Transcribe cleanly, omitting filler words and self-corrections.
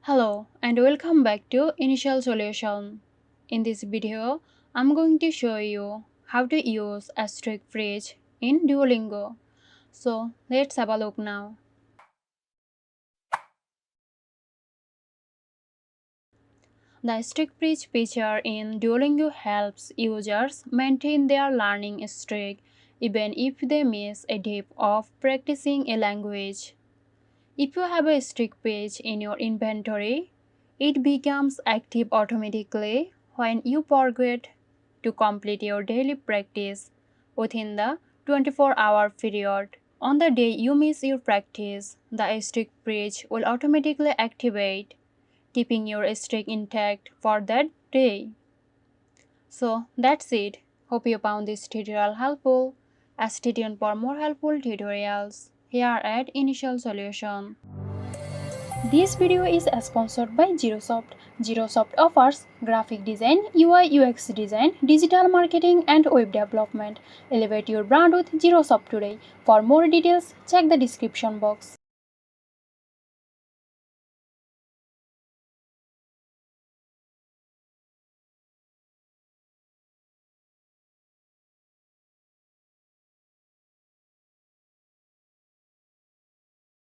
Hello and welcome back to Initial Solution. In this video, I'm going to show you how to use a strict phrase in Duolingo. So let's have a look now. The strict phrase feature in Duolingo helps users maintain their learning streak even if they miss a day of practicing a language. If you have a strict page in your inventory, it becomes active automatically when you forget to complete your daily practice within the 24-hour period. On the day you miss your practice, the strict page will automatically activate, keeping your streak intact for that day. So that's it. Hope you found this tutorial helpful. Stay tuned for more helpful tutorials here at Initial Solution. This video is sponsored by Zerosoft. Zerosoft offers graphic design, UI UX design, digital marketing and web development. Elevate your brand with Zerosoft today. For more details, check the description box.